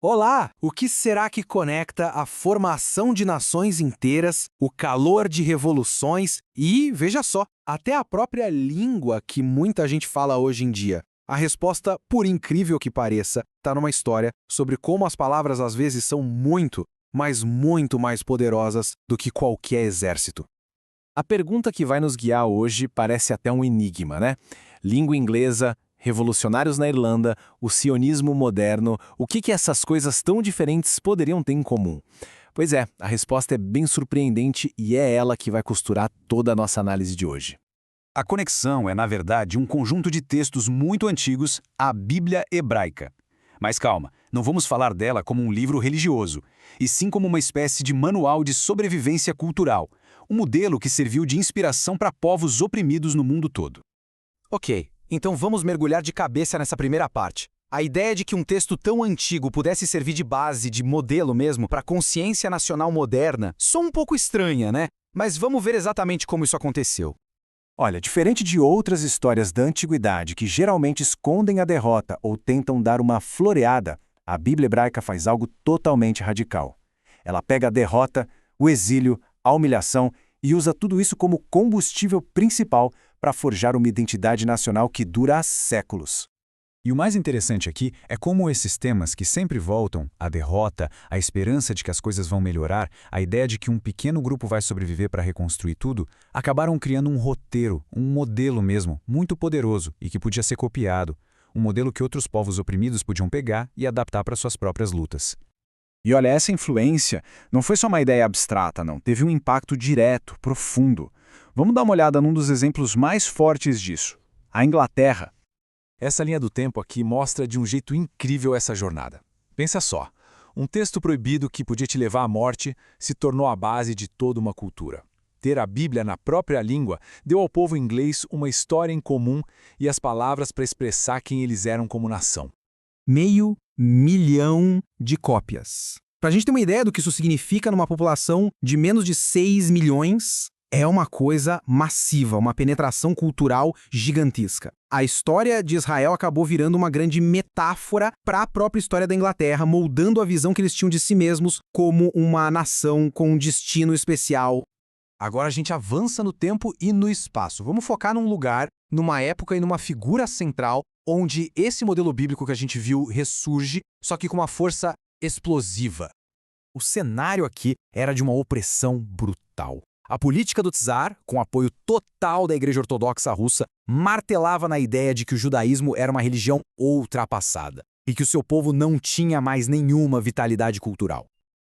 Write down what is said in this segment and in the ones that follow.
Olá! O que será que conecta a formação de nações inteiras, o calor de revoluções e, veja só, até a própria língua que muita gente fala hoje em dia? A resposta, por incrível que pareça, está numa história sobre como as palavras às vezes são muito, mas muito mais poderosas do que qualquer exército. A pergunta que vai nos guiar hoje parece até um enigma, né? Língua inglesa, revolucionários na Irlanda, o sionismo moderno, o que essas coisas tão diferentes poderiam ter em comum? Pois é, a resposta é bem surpreendente e é ela que vai costurar toda a nossa análise de hoje. A conexão é, na verdade, um conjunto de textos muito antigos, a Bíblia hebraica. Mas calma, não vamos falar dela como um livro religioso, e sim como uma espécie de manual de sobrevivência cultural, um modelo que serviu de inspiração para povos oprimidos no mundo todo. Ok, então vamos mergulhar de cabeça nessa primeira parte. A ideia de que um texto tão antigo pudesse servir de base, de modelo mesmo, para a consciência nacional moderna, soa um pouco estranha, né? Mas vamos ver exatamente como isso aconteceu. Olha, diferente de outras histórias da antiguidade que geralmente escondem a derrota ou tentam dar uma floreada, a Bíblia hebraica faz algo totalmente radical. Ela pega a derrota, o exílio, a humilhação e usa tudo isso como combustível principal para forjar uma identidade nacional que dura há séculos. E o mais interessante aqui é como esses temas que sempre voltam, a derrota, a esperança de que as coisas vão melhorar, a ideia de que um pequeno grupo vai sobreviver para reconstruir tudo, acabaram criando um roteiro, um modelo mesmo, muito poderoso e que podia ser copiado. Um modelo que outros povos oprimidos podiam pegar e adaptar para suas próprias lutas. E olha, essa influência não foi só uma ideia abstrata, não. Teve um impacto direto, profundo. Vamos dar uma olhada num dos exemplos mais fortes disso. A Inglaterra. Essa linha do tempo aqui mostra de um jeito incrível essa jornada. Pensa só, um texto proibido que podia te levar à morte se tornou a base de toda uma cultura. Ter a Bíblia na própria língua deu ao povo inglês uma história em comum e as palavras para expressar quem eles eram como nação. 500 mil de cópias. Para a gente ter uma ideia do que isso significa numa população de menos de 6 milhões, é uma coisa massiva, uma penetração cultural gigantesca. A história de Israel acabou virando uma grande metáfora para a própria história da Inglaterra, moldando a visão que eles tinham de si mesmos como uma nação com um destino especial. Agora a gente avança no tempo e no espaço. Vamos focar num lugar, numa época e numa figura central onde esse modelo bíblico que a gente viu ressurge, só que com uma força explosiva. O cenário aqui era de uma opressão brutal. A política do czar, com apoio total da Igreja Ortodoxa Russa, martelava na ideia de que o judaísmo era uma religião ultrapassada e que o seu povo não tinha mais nenhuma vitalidade cultural.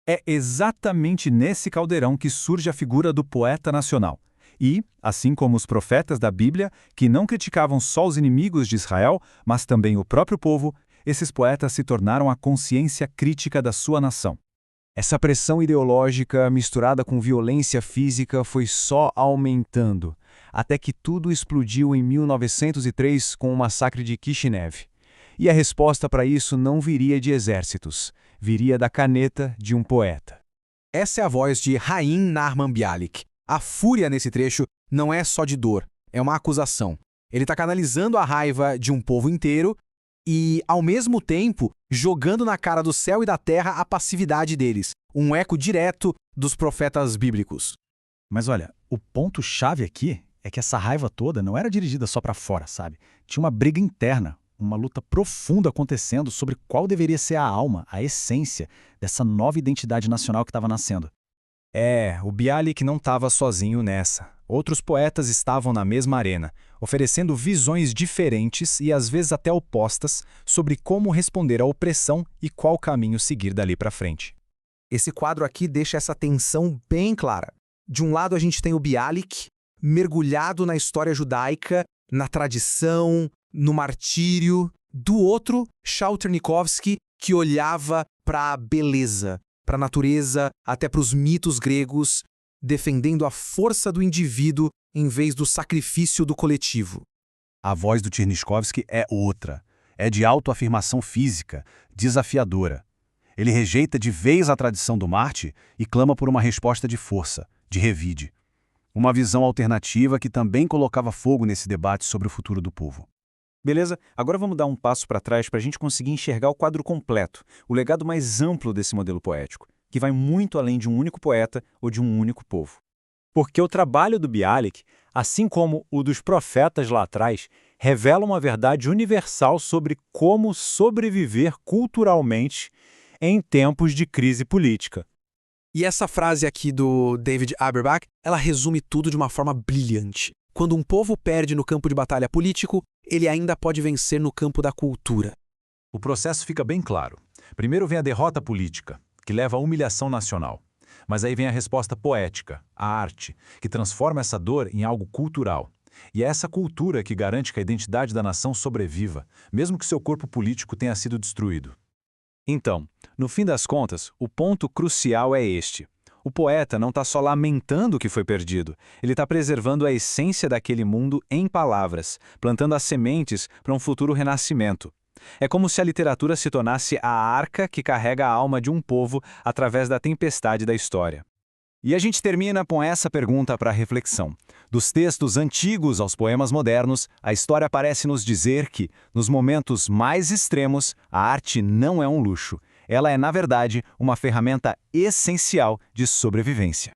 É exatamente nesse caldeirão que surge a figura do poeta nacional. E, assim como os profetas da Bíblia, que não criticavam só os inimigos de Israel, mas também o próprio povo, esses poetas se tornaram a consciência crítica da sua nação. Essa pressão ideológica misturada com violência física foi só aumentando, até que tudo explodiu em 1903 com o massacre de Kishinev. E a resposta para isso não viria de exércitos, viria da caneta de um poeta. Essa é a voz de Haim Nahman Bialik. A fúria nesse trecho não é só de dor, é uma acusação. Ele está canalizando a raiva de um povo inteiro e, ao mesmo tempo, jogando na cara do céu e da terra a passividade deles, um eco direto dos profetas bíblicos. Mas olha, o ponto-chave aqui é que essa raiva toda não era dirigida só para fora, sabe? Tinha uma briga interna, uma luta profunda acontecendo sobre qual deveria ser a alma, a essência dessa nova identidade nacional que estava nascendo. O Bialik não estava sozinho nessa. Outros poetas estavam na mesma arena, oferecendo visões diferentes e às vezes até opostas sobre como responder à opressão e qual caminho seguir dali para frente. Esse quadro aqui deixa essa tensão bem clara. De um lado a gente tem o Bialik, mergulhado na história judaica, na tradição, no martírio. Do outro, Chauternikovsky, que olhava para a beleza, para a natureza, até para os mitos gregos, defendendo a força do indivíduo em vez do sacrifício do coletivo. A voz do Tchernichovsky é outra. É de autoafirmação física, desafiadora. Ele rejeita de vez a tradição do Marte e clama por uma resposta de força, de revide. Uma visão alternativa que também colocava fogo nesse debate sobre o futuro do povo. Beleza? Agora vamos dar um passo para trás para a gente conseguir enxergar o quadro completo, o legado mais amplo desse modelo poético, que vai muito além de um único poeta ou de um único povo. Porque o trabalho do Bialik, assim como o dos profetas lá atrás, revela uma verdade universal sobre como sobreviver culturalmente em tempos de crise política. E essa frase aqui do David Aberbach, ela resume tudo de uma forma brilhante. Quando um povo perde no campo de batalha político, ele ainda pode vencer no campo da cultura. O processo fica bem claro. Primeiro vem a derrota política, que leva à humilhação nacional. Mas aí vem a resposta poética, a arte, que transforma essa dor em algo cultural. E é essa cultura que garante que a identidade da nação sobreviva, mesmo que seu corpo político tenha sido destruído. Então, no fim das contas, o ponto crucial é este. O poeta não está só lamentando o que foi perdido, ele está preservando a essência daquele mundo em palavras, plantando as sementes para um futuro renascimento. É como se a literatura se tornasse a arca que carrega a alma de um povo através da tempestade da história. E a gente termina com essa pergunta para reflexão. Dos textos antigos aos poemas modernos, a história parece nos dizer que, nos momentos mais extremos, a arte não é um luxo. Ela é, na verdade, uma ferramenta essencial de sobrevivência.